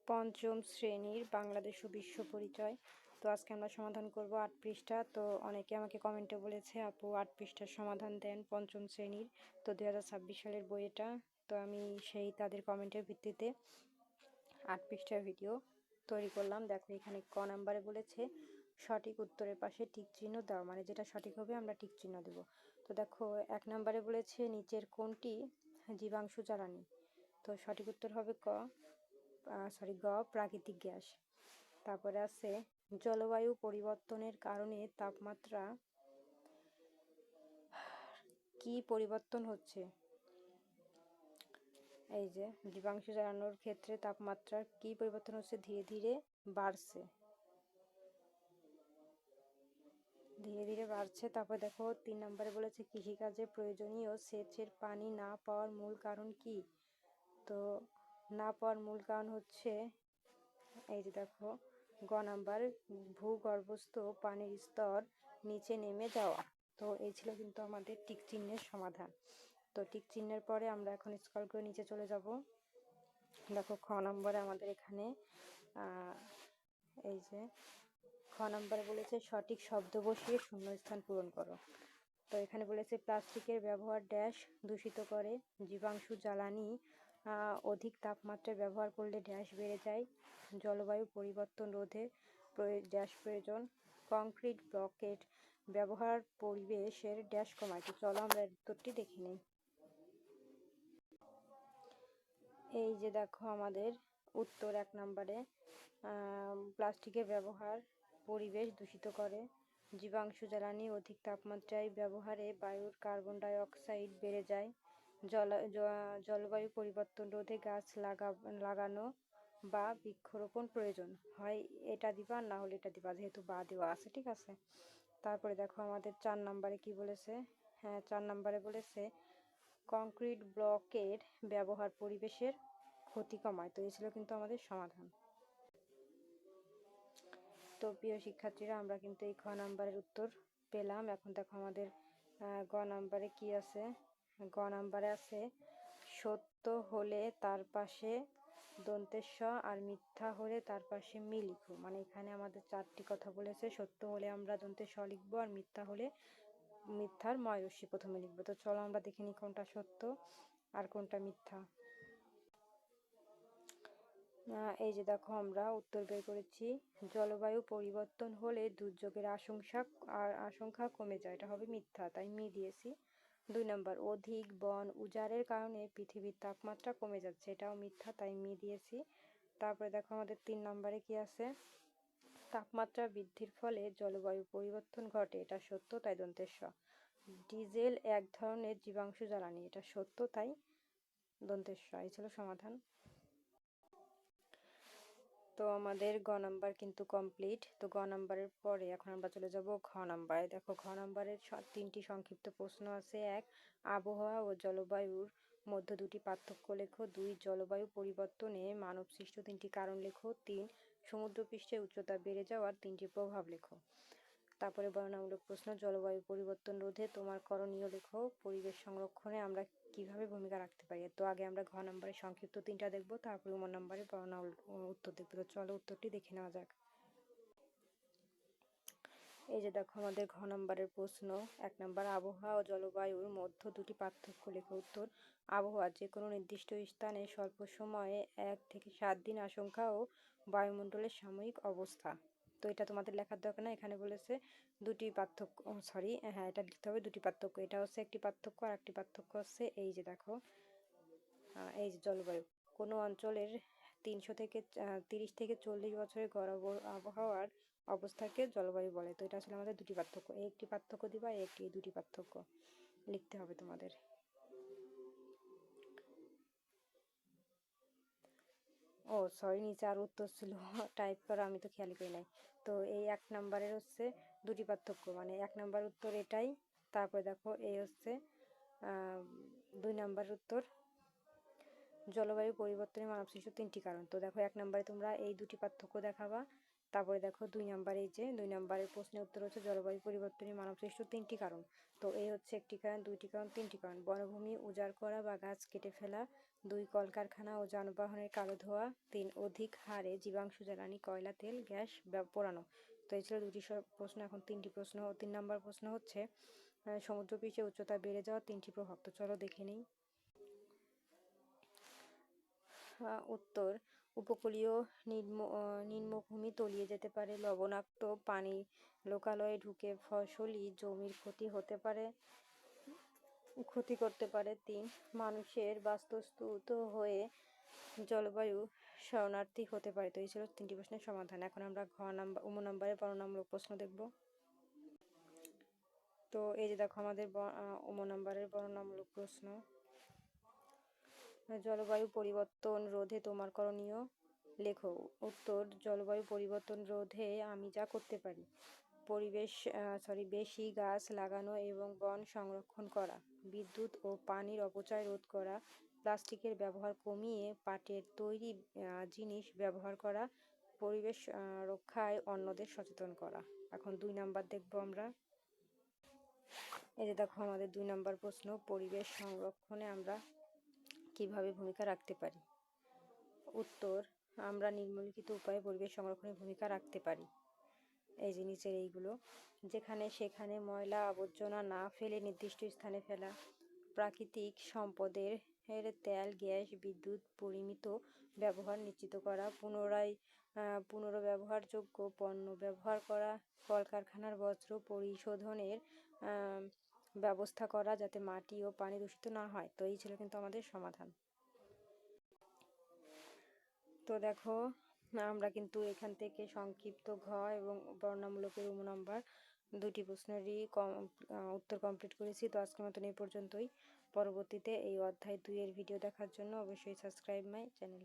পঞ্চম শ্রেণীর বাংলাদেশ ও বিশ্ব পরিচয়। তো আজকে আমরা সমাধান করব ৮ পৃষ্ঠা। তো অনেকে আমাকে কমেন্টে বলেছে আপু ৮ পৃষ্ঠার সমাধান দেন পঞ্চম শ্রেণীর, তো 2026 সালের বই এটা। তো আমি সেই তাদের কমেন্টের ভিত্তিতে ৮ পৃষ্ঠার ভিডিও তৈরি করলাম। দেখো এখানে ক নাম্বারে বলেছে সঠিক উত্তরের পাশে টিক চিহ্ন দাও, মানে যেটা সঠিক হবে আমরা টিক চিহ্ন দেব। তো দেখো ১ নাম্বারে বলেছে নিচের কোনটি জীবাণু জ্বালানি। তো সঠিক উত্তর হবে গ প্রাকৃতিক গ্যাস। তারপরে আছে জলবায়ু পরিবর্তনের কারণে তাপমাত্রা কি পরিবর্তন হচ্ছে। এই যে জীবাণু জ্বালানোর ক্ষেত্রে তাপমাত্রার কি পরিবর্তন হচ্ছে, ধীরে ধীরে বাড়ছে। তারপর দেখো ৩ নম্বরে বলেছে কৃষিকাজে প্রয়োজনীয় সেচের পানি না পাওয়ার মূল কারণ কি। তো না পাওয়ার মূল কারণ হচ্ছে এই যে দেখো গ নাম্বার ভূগর্ভস্থ পানির স্তর নিচে নেমে যাওয়া। তো এই ছিল কিন্তু আমাদের টিক চিহ্নের সমাধান। তো টিক চিহ্নের পরে আমরা এখন স্ক্রল করে নিচে চলে যাব। দেখো খ নম্বরে আমাদের এখানে এই যে খ নম্বরে বলেছে সঠিক শব্দ বসিয়ে শূন্যস্থান পূরণ করো। তো এখানে বলেছে প্লাস্টিকের ব্যবহার ড্যাশ দূষিত করে, জীবাণু জ্বালানি অধিক তাপমাত্রায় ব্যবহার করলে ড্যাশ বেড়ে যায়, জলবায়ু পরিবর্তন রোধে ড্যাশ প্রয়োজন, কংক্রিট ব্লকেট ব্যবহার পরিবেশের ড্যাশ কমায়। তো চলো আমরা উত্তরটি দেখে নিই। এই যে দেখো আমাদের উত্তর ১ নম্বরে প্লাস্টিকের ব্যবহার পরিবেশ দূষিত করে, জীবাণু জ্বালানি অধিক তাপমাত্রায় ব্যবহারে বায়ুর কার্বন ডাই অক্সাইড বেড়ে যায়, জলবায়ু পরিবর্তন রোধে গাছ লাগানো বা বৃক্ষরোপণ প্রয়োজন। হয় এটা দিবা না হলে এটা দিবা, যেহেতু বা দেওয়া আছে, ঠিক আছে। তারপরে দেখো আমাদের ৪ নম্বরে কি বলেছে। হ্যাঁ ৪ নম্বরে বলেছে কংক্রিট ব্লকের ব্যবহার পরিবেশের ক্ষতি কমায়। তো এই ছিল কিন্তু আমাদের সমাধান। তো প্রিয় শিক্ষার্থীরা আমরা কিন্তু এই খ নাম্বারের উত্তর পেলাম। এখন দেখো আমাদের গ নাম্বারে কি আছে। গ নাম্বারে আছে সত্য হলে তার পাশে দন্তেশ্ব আর মিথ্যা হলে তার পাশে মি লিখো। মানে এখানে আমাদের 4টি কথা বলেছে। সত্য হলে আমরা দন্তেশ্ব লিখবো, আর মিথ্যা হলে মিথ্যার ময়রস্যি প্রথমে লিখবো। তো চলো আমরা দেখে নিই কোনটা সত্য আর কোনটা মিথ্যা। এই যে দেখো আমরা উত্তর বের করেছি, জলবায়ু পরিবর্তন হলে দুর্যোগের আশঙ্কা কমে যায়, এটা হবে মিথ্যা, তাই মি দিয়েছি। ২ নম্বর অধিক বন উজাড়ের কারণে পৃথিবীর তাপমাত্রা কমে যাচ্ছে, এটাও মিথ্যা, তাই মি দিয়েছি। তারপরে দেখো আমাদের ৩ নম্বরে কি আছে, তাপমাত্রা বৃদ্ধির ফলে জলবায়ু পরিবর্তন ঘটে, এটা সত্য, তাই দন্তেশ্ব। ডিজেল এক ধরনের জীবাণু জ্বালানি, এটা সত্য, তাই দন্তেশ্ব। এই ছিল সমাধান। তো আমাদের গ নাম্বার কিন্তু কমপ্লিট। তো গ নাম্বারের পরে এখন আমরা চলে যাব ঘ নাম্বারে। দেখো ঘ নাম্বারের 3টি সংক্ষিপ্ত প্রশ্ন আছে। ১ আবহাওয়া ও জলবায়ুর মধ্যে 2টি পার্থক্য লেখো। ২ জলবায়ু পরিবর্তনে মানব সৃষ্ট 3টি কারণ লেখো। ৩ সমুদ্রপৃষ্ঠের উচ্চতা বেড়ে যাওয়ার 3টি প্রভাব লেখো। তারপরে বর্ণনামূলক প্রশ্ন, জলবায়ু পরিবর্তন রোধে তোমার করণীয় লেখো। পরিবেশ সংরক্ষণে আমরা কিভাবে ভূমিকা রাখতে পারি। তো আগে আমরা ঘ নম্বরে সংক্ষিপ্ত 3টা দেখবো, তারপরে গ নম্বরে উত্তর দেখবো। তো চলো উত্তরটি দেখে নেওয়া যাক। এই যে দেখো আমাদের ঘ নম্বরের প্রশ্ন। ১ নম্বর আবহাওয়া ও জলবায়ুর মধ্যে 2টি পার্থক্য লেখো। উত্তর আবহাওয়া যে কোনো নির্দিষ্ট স্থানে স্বল্প সময়ে 1 থেকে 7 দিন আশঙ্কা ও বায়ুমণ্ডলের সাময়িক অবস্থা। তো এটা তোমাদের লেখার দরকার না, এখানে বলেছে 2টি পার্থক্য, হ্যাঁ এটা লিখতে হবে 2টি পার্থক্য। এটা হচ্ছে একটি পার্থক্য, আর একটি পার্থক্য হচ্ছে এই যে দেখো এই যে জলবায়ু কোনো অঞ্চলের 30 থেকে 40 বছরের গড় আবহাওয়ার অবস্থাকে জলবায়ু বলে। তো এটা আসলে আমাদের 2টি পার্থক্য, এই একটি পার্থক্য দিবা, এই 2টি পার্থক্য লিখতে হবে তোমাদের। ও সরি, নিচে আর উত্তর ছিল টাইপ করা, আমি তো খেয়াল করি নাই। তো এই 1 নম্বরের হচ্ছে 2টি পার্থক্য, মানে 1 নম্বর উত্তর এটাই। তারপরে দেখো এই হচ্ছে 2 নম্বরের উত্তর জলবায়ু পরিবর্তনে মানবসৃষ্ট 3টি কারণ। তো দেখো 1 নম্বরে তোমরা এই 2টি পার্থক্য দেখাবা। তারপরে দেখো 2 নম্বরে যে 2 নম্বরের প্রশ্নের উত্তর হচ্ছে জলবায়ু পরিবর্তনে মানবসৃষ্ট 3টি কারণ। তো এই হচ্ছে 1টি কারণ, 2টি কারণ, 3টি কারণ। বনভূমি উজাড় করা বা গাছ কেটে ফেলা, 2 কলকারখানা ও যানবাহনের কালো ধোঁয়া। 3 অধিক হারে জীবাণু জ্বালানি, কয়লা, তেল, গ্যাস পোড়ানো। তো এই ছিল 2টি প্রশ্ন। এখন 3টি প্রশ্ন। 3 নম্বর প্রশ্ন হচ্ছে সমুদ্রপৃষ্ঠের উচ্চতা বেড়ে যাওয়ার 3টি প্রভাব। তো চলো দেখে নিই। উত্তর, উপকূলীয় নিম্নভূমি তলিয়ে যেতে পারে। লবণাক্ত পানি লোকালয়ে ঢুকে ফসলি জমির ক্ষতি করতে পারে। 3 মানুষের বাস্তুচ্যুত হয়ে জলবায়ু শরণার্থী হতে পারে। তো এই ছিল 3টি প্রশ্নের সমাধান। এখন আমরা নম্বরের বর্ণনামূলক প্রশ্ন দেখব। তো এই যে দেখো আমাদের নম্বরের বর্ণনামূলক প্রশ্ন। জলবায়ু পরিবর্তন রোধে তোমার করণীয় লেখো। উত্তর, জলবায়ু পরিবর্তন রোধে আমি যা করতে পারি। বেশি গাছ লাগানো এবং বন সংরক্ষণ করা। বিদ্যুৎ ও পানির অপচয় রোধ করা। প্লাস্টিকের ব্যবহার কমিয়ে পাটের তৈরি জিনিস ব্যবহার করা। পরিবেশ রক্ষায় অন্যদের সচেতন করা। এখন 2 নাম্বার দেখব আমরা। এই যে দেখো আমাদের 2 নাম্বার প্রশ্ন, পরিবেশ সংরক্ষণে আমরা কিভাবে ভূমিকা রাখতে পারি। উত্তর, আমরা নিম্নলিখিত উপায়ে পরিবেশ সংরক্ষণে ভূমিকা রাখতে পারি। এই যে নিচের এইগুলো। যেখানে সেখানে ময়লা আবর্জনা না ফেলে নির্দিষ্ট স্থানে ফেলা। প্রাকৃতিক সম্পদের তেল, গ্যাস, বিদ্যুৎ পরিমিত ব্যবহার নিশ্চিত করা। পুনর্ব্যবহারযোগ্য পণ্য ব্যবহার করা। কলকারখানার বর্জ্য পরিশোধনের ব্যবস্থা করা যাতে মাটি ও পানি দূষিত না হয়। তো এই ছিল কিন্তু আমাদের সমাধান। তো দেখো আমরা কিন্তু এখান থেকে সংক্ষিপ্ত ঘ এবং বর্ণনামূলকের নম্বর 2টি প্রশ্নেরই উত্তর কমপ্লিট করেছি। তো আজকের মতন এই পর্যন্তই। পরবর্তীতে এই অধ্যায় 2 এর ভিডিও দেখার জন্য অবশ্যই সাবস্ক্রাইব মাই চ্যানেল।